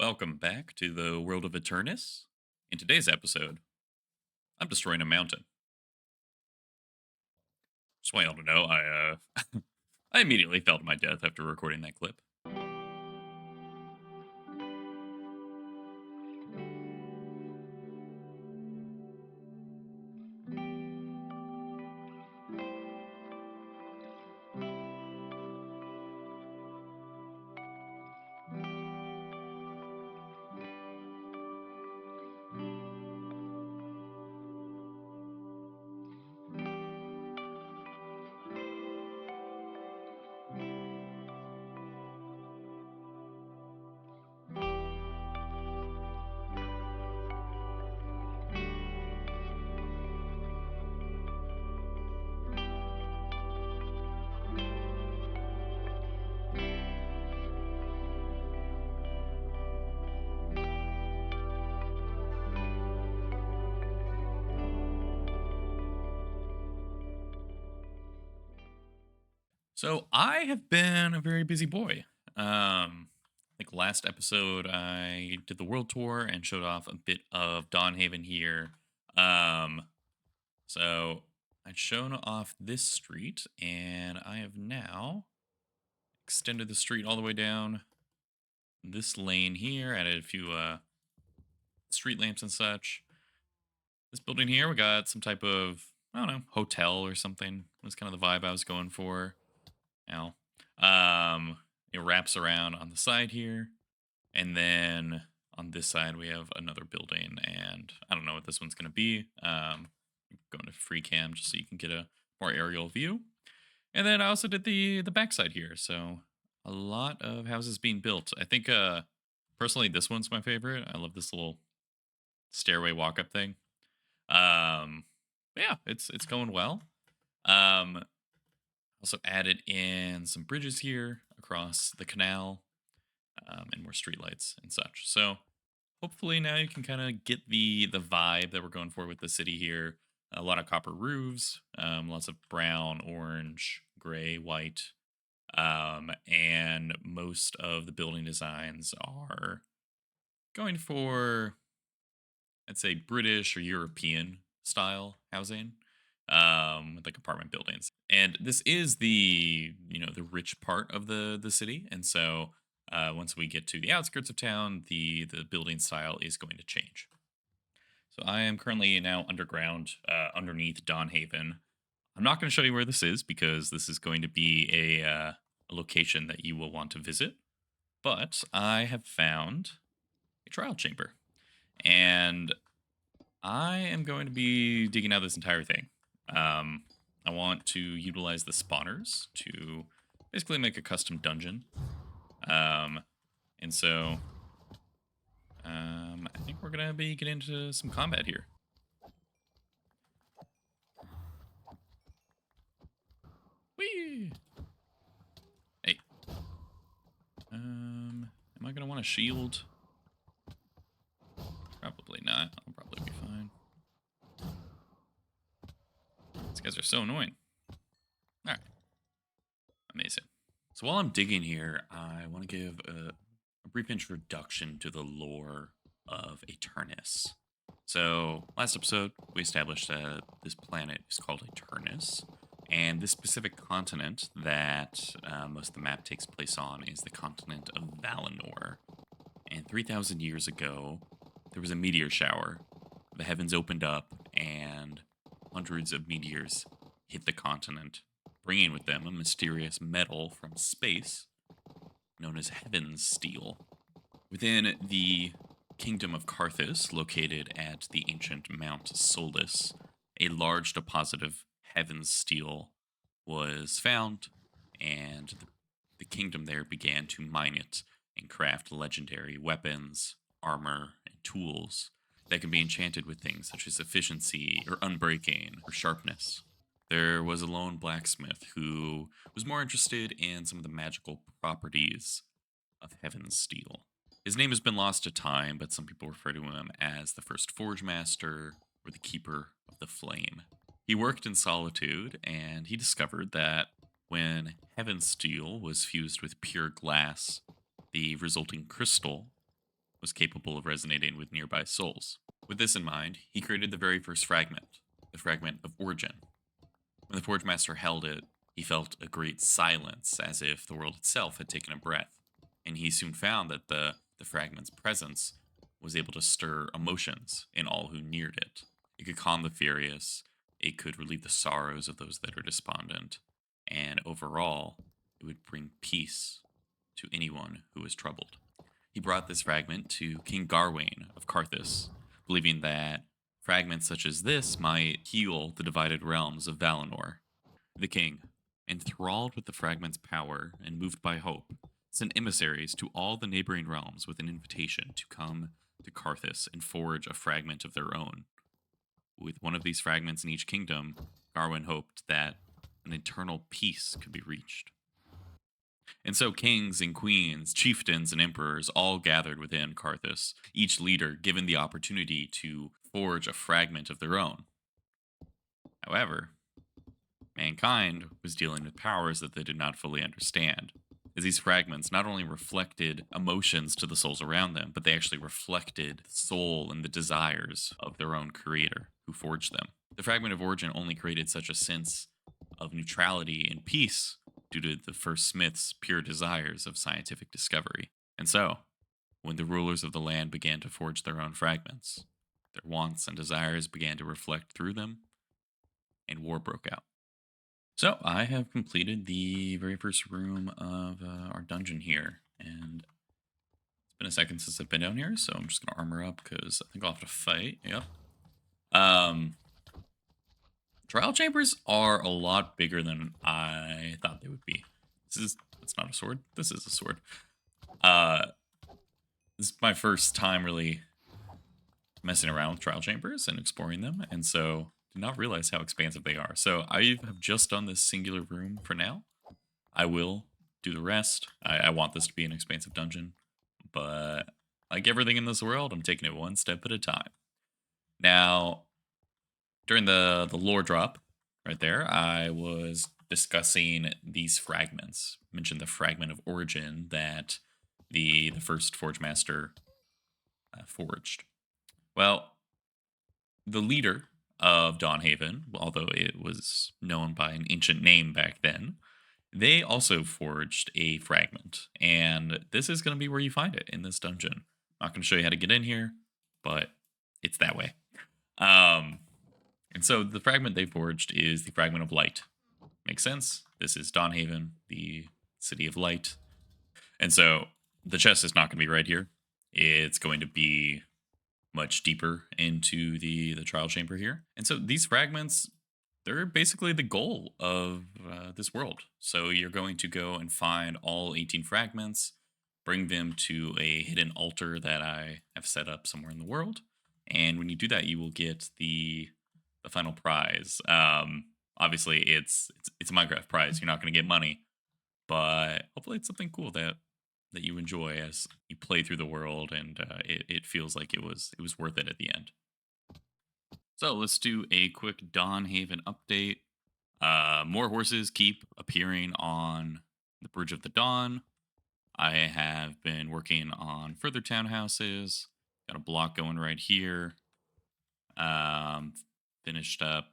Welcome back to the world of Aeternis. In today's episode, I'm destroying a mountain. Just want y'all to know, I immediately fell to my death after recording that clip. So I have been a very busy boy. Like last episode, I did the world tour and showed off a bit of Dawnhaven here. Um, so I'd shown off this street, and I have now extended the street all the way down this lane here, added a few street lamps and such. This building here, we got some type of, I don't know, hotel or something. Was kind of the vibe I was going for. Now, it wraps around on the side here, and then on this side we have another building, and I don't know what this one's going to be. Going to free cam just so you can get a more aerial view. And then I also did the backside here, so a lot of houses being built. I think personally this one's my favorite. I love this little stairway walk up thing. Yeah, it's going well. Also added in some bridges here across the canal, and more streetlights and such. So hopefully now you can kind of get the vibe that we're going for with the city here. A lot of copper roofs, lots of brown, orange, gray, white, and most of the building designs are going for, I'd say, British or European style housing, with like apartment buildings. And this is the rich part of the city, and so once we get to the outskirts of town, the building style is going to change. So I am currently now underground, underneath Dawnhaven. I'm not going to show you where this is because this is going to be a location that you will want to visit. But I have found a trial chamber, and I am going to be digging out this entire thing. I want to utilize the spawners to basically make a custom dungeon. And so I think we're gonna be getting into some combat here. Whee! Hey. Am I gonna want a shield? Probably not. I'll probably be fine. These guys are so annoying. Alright. Amazing. So while I'm digging here, I want to give a brief introduction to the lore of Aeternis. So last episode, we established that this planet is called Aeternis, and this specific continent that most of the map takes place on is the continent of Valinor. And 3,000 years ago, there was a meteor shower. The heavens opened up, and hundreds of meteors hit the continent, bringing with them a mysterious metal from space known as Heaven's Steel. Within the kingdom of Carthus, located at the ancient Mount Solus, a large deposit of Heaven's Steel was found, and the kingdom there began to mine it and craft legendary weapons, armor, and tools that can be enchanted with things such as efficiency or unbreaking or sharpness. There was a lone blacksmith who was more interested in some of the magical properties of Heaven's Steel. His name has been lost to time, but some people refer to him as the first Forge Master or the Keeper of the Flame. He worked in solitude, and he discovered that when Heaven's Steel was fused with pure glass, the resulting crystal was capable of resonating with nearby souls. With this in mind, he created the very first fragment, the fragment of origin. When the Forge Master held it, he felt a great silence, as if the world itself had taken a breath. And he soon found that the fragment's presence was able to stir emotions in all who neared it. It could calm the furious, it could relieve the sorrows of those that are despondent, and overall, it would bring peace to anyone who is troubled. He brought this fragment to King Garwain of Carthus, believing that fragments such as this might heal the divided realms of Valinor. The king, enthralled with the fragment's power and moved by hope, sent emissaries to all the neighboring realms with an invitation to come to Carthus and forge a fragment of their own. With one of these fragments in each kingdom, Garwin hoped that an eternal peace could be reached. And so kings and queens, chieftains and emperors all gathered within Carthus, each leader given the opportunity to forge a fragment of their own. However, mankind was dealing with powers that they did not fully understand, as these fragments not only reflected emotions to the souls around them, but they actually reflected the soul and the desires of their own creator who forged them. The fragment of origin only created such a sense of neutrality and peace due to the first smith's pure desires of scientific discovery. And so, when the rulers of the land began to forge their own fragments, their wants and desires began to reflect through them, and war broke out. So, I have completed the very first room of our dungeon here, and it's been a second since I've been down here, so I'm just going to armor up because I think I'll have to fight. Yep. Trial chambers are a lot bigger than I thought they would be. That's not a sword. This is a sword. This is my first time really messing around with trial chambers and exploring them, and so did not realize how expansive they are. So I have just done this singular room for now. I will do the rest. I want this to be an expansive dungeon, but like everything in this world, I'm taking it one step at a time. Now, during the lore drop right there, I was discussing these fragments. Mentioned the fragment of origin that the first Forge Master forged. Well, the leader of Dawnhaven, although it was known by an ancient name back then, they also forged a fragment. And this is going to be where you find it in this dungeon. I'm not going to show you how to get in here, but it's that way. And so the fragment they forged is the fragment of light. Makes sense? This is Dawnhaven, the city of light. And so the chest is not going to be right here. It's going to be much deeper into the trial chamber here. And so these fragments, they're basically the goal of this world. So you're going to go and find all 18 fragments, bring them to a hidden altar that I have set up somewhere in the world. And when you do that, you will get the final prize. Obviously, it's a Minecraft prize. You're not going to get money, but hopefully it's something cool that you enjoy as you play through the world, and it feels like it was worth it at the end. So let's do a quick Dawnhaven update. More horses keep appearing on the Bridge of the Dawn. I have been working on further townhouses. Got a block going right here. Finished up.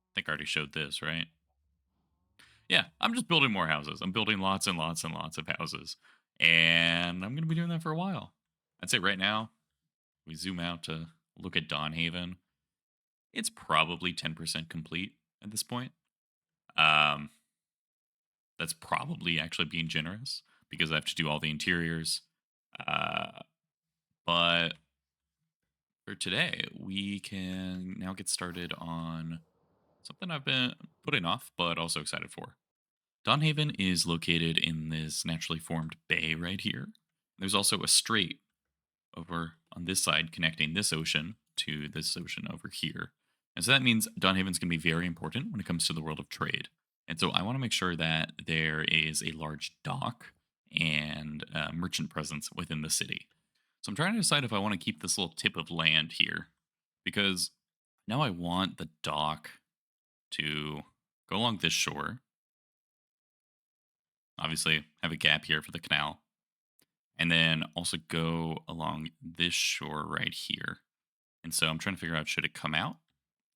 I think I already showed this, right? Yeah, I'm just building more houses. I'm building lots and lots and lots of houses. And I'm going to be doing that for a while. I'd say right now, we zoom out to look at Dawnhaven. It's probably 10% complete at this point. That's probably actually being generous because I have to do all the interiors. But for today, we can now get started on something I've been putting off, but also excited for. Dawnhaven is located in this naturally formed bay right here. There's also a strait over on this side connecting this ocean to this ocean over here. And so that means Dawnhaven's going to be very important when it comes to the world of trade. And so I want to make sure that there is a large dock and merchant presence within the city. So I'm trying to decide if I want to keep this little tip of land here, because now I want the dock to go along this shore. Obviously, have a gap here for the canal. and then also go along this shore right here. And so I'm trying to figure out, should it come out?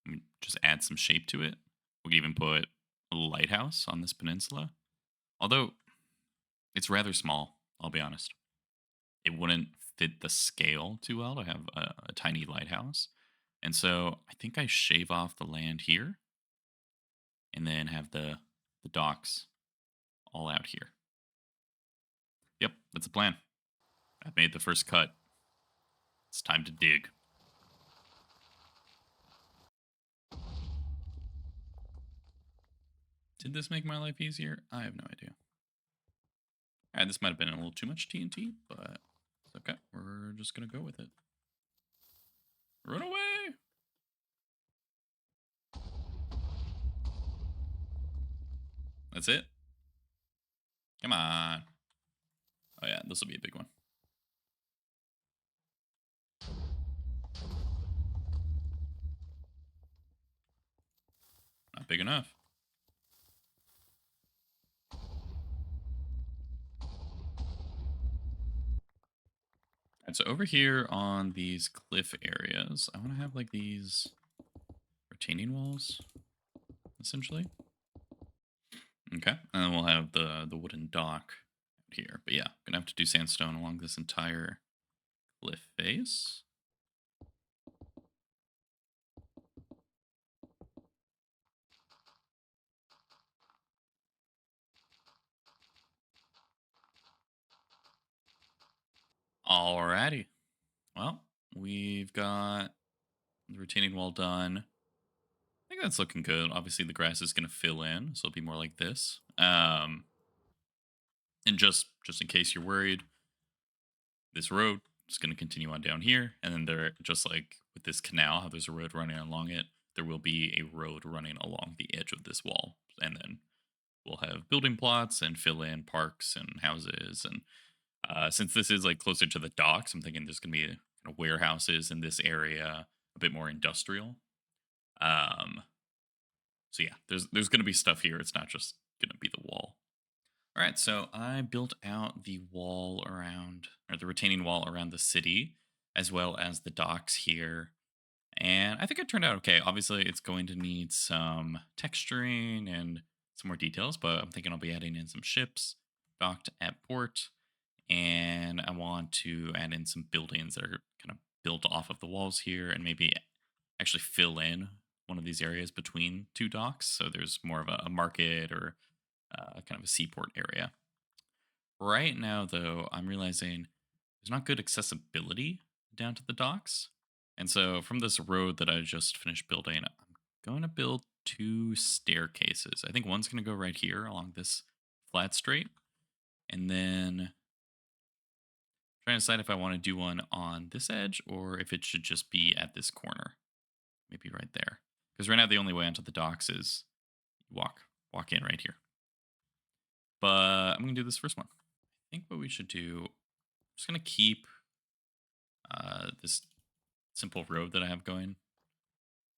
I mean, just add some shape to it. We could even put a lighthouse on this peninsula. Although it's rather small, I'll be honest. It wouldn't fit the scale too well to have a tiny lighthouse. And so I think I shave off the land here and then have the docks all out here. Yep, that's the plan. I've made the first cut. It's time to dig. Did this make my life easier? I have no idea. All right, this might have been a little too much TNT, but it's okay. We're just going to go with it. Run away! That's it? Come on. Oh yeah, this will be a big one. Not big enough. And so over here on these cliff areas, I want to have like these retaining walls, essentially. Okay, and then we'll have the wooden dock out here. But yeah, gonna have to do sandstone along this entire cliff face. Alrighty. Well, we've got the retaining wall done. I think that's looking good. Obviously, the grass is going to fill in, so it'll be more like this. And just in case you're worried, this road is going to continue on down here, and then there, just like with this canal, how there's a road running along it, there will be a road running along the edge of this wall, and then we'll have building plots and fill in parks and houses. And since this is like closer to the docks, I'm thinking there's going to be warehouses in this area, a bit more industrial. Um, so yeah, there's going to be stuff here. It's not just going to be the wall. All right, so I built out the wall around, or the retaining wall around the city, as well as the docks here. And I think it turned out okay. Obviously, it's going to need some texturing and some more details, but I'm thinking I'll be adding in some ships docked at port. And I want to add in some buildings that are kind of built off of the walls here and maybe actually fill in one of these areas between two docks. So there's more of a market or kind of a seaport area. Right now, though, I'm realizing there's not good accessibility down to the docks. And so from this road that I just finished building, I'm going to build two staircases. I think one's going to go right here along this flat straight. And then trying to decide if I want to do one on this edge or if it should just be at this corner. Maybe right there. Because right now the only way onto the docks is walk in right here. But I'm going to do this first one. I think what we should do, I'm just going to keep this simple road that I have going.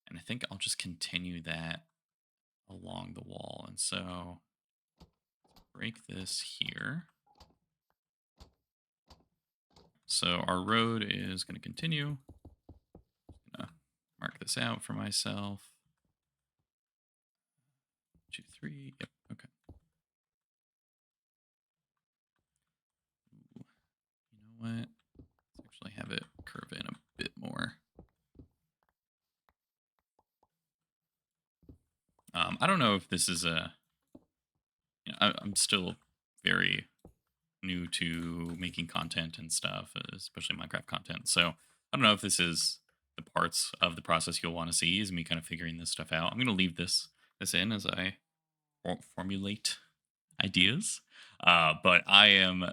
And I think I'll just continue that along the wall. And so break this here. So our road is going to continue. I'm going to mark this out for myself. 2, 3. Yep. Okay. Ooh, you know what? Let's actually have it curve in a bit more. I don't know if this is a. You know, I'm still very new to making content and stuff, especially Minecraft content. So I don't know if this is the parts of the process you'll want to see, is me kind of figuring this stuff out. I'm going to leave this in as I formulate ideas. But I am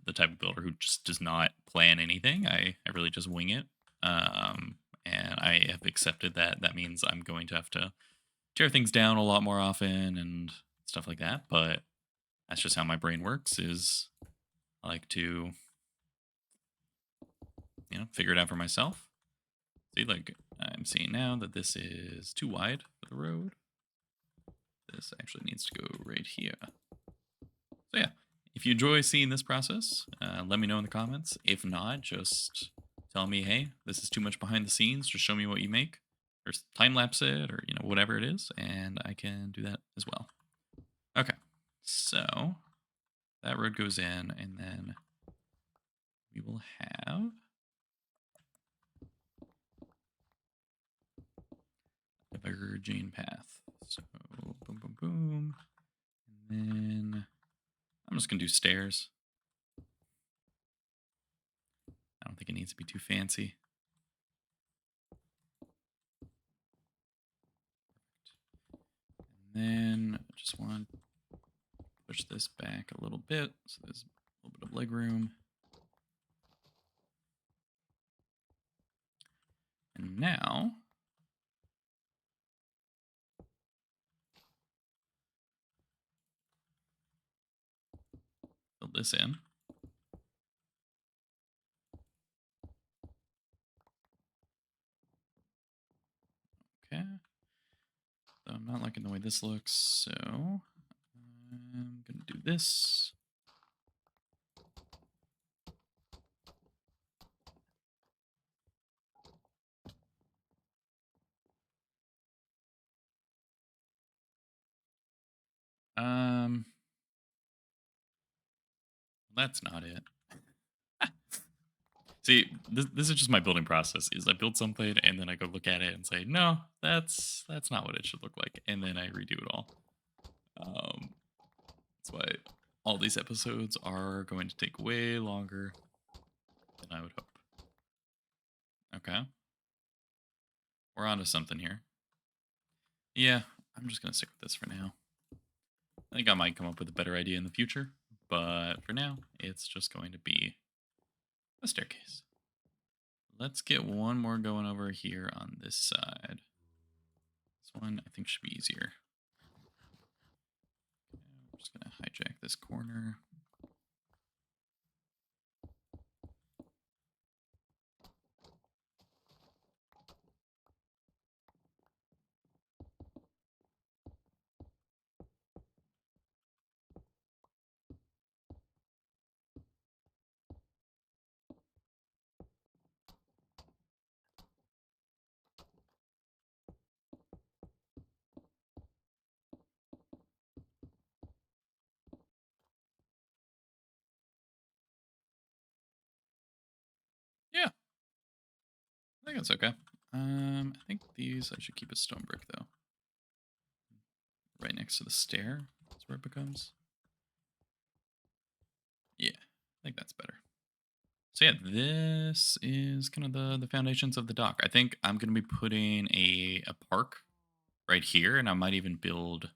the type of builder who just does not plan anything. I really just wing it. And I have accepted that that means I'm going to have to tear things down a lot more often and stuff like that. But that's just how my brain works, is I like to, figure it out for myself. See, like I'm seeing now that this is too wide for the road. This actually needs to go right here. So yeah, if you enjoy seeing this process, let me know in the comments. If not, just tell me, hey, this is too much behind the scenes. Just show me what you make, or time lapse it, or whatever it is, and I can do that as well. Okay, so that road goes in, and then we will have the Virgin path. So boom, boom, boom, and then I'm just gonna do stairs. I don't think it needs to be too fancy. And then I just want to push this back a little bit so there's a little bit of leg room. And now fill this in. Okay. So I'm not liking the way this looks, so I'm gonna do this. Um, that's not it. See, this is just my building process. Is I build something and then I go look at it and say, no, that's not what it should look like, and then I redo it all. That's why all these episodes are going to take way longer than I would hope. Okay, we're onto something here. Yeah, I'm just gonna stick with this for now. I think I might come up with a better idea in the future, but for now, it's just going to be a staircase. Let's get one more going over here on this side. This one I think should be easier. Okay, I'm just gonna hijack this corner. Yeah, I think that's okay. I think these I should keep as stone brick though. Right next to the stair. That's where it becomes. Yeah, I think that's better. So yeah, this is kind of the foundations of the dock. I think I'm gonna be putting a park right here, and I might even build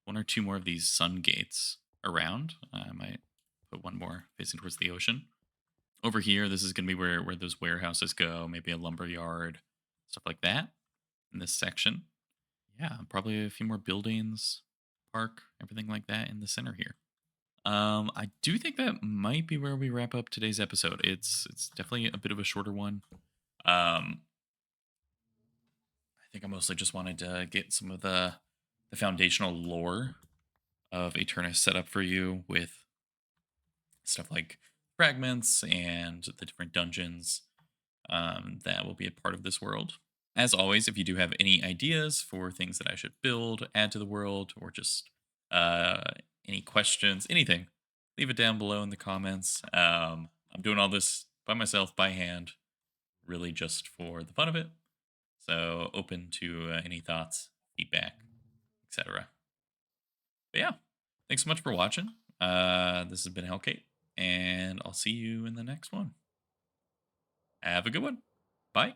one or two more of these sun gates around. I might put one more facing towards the ocean. Over here, this is gonna be where those warehouses go, maybe a lumber yard, stuff like that in this section. Yeah, probably a few more buildings, park, everything like that in the center here. I do think that might be where we wrap up today's episode. It's definitely a bit of a shorter one. I think I mostly just wanted to get some of the foundational lore of Aeternis set up for you with stuff like fragments and the different dungeons that will be a part of this world. As always, if you do have any ideas for things that I should build, add to the world, or just uh, any questions, anything, leave it down below in the comments. I'm doing all this by myself, by hand, really just for the fun of it. So open to any thoughts, feedback, etc. But yeah, thanks so much for watching. This has been Hellcate, and I'll see you in the next one. Have a good one. Bye.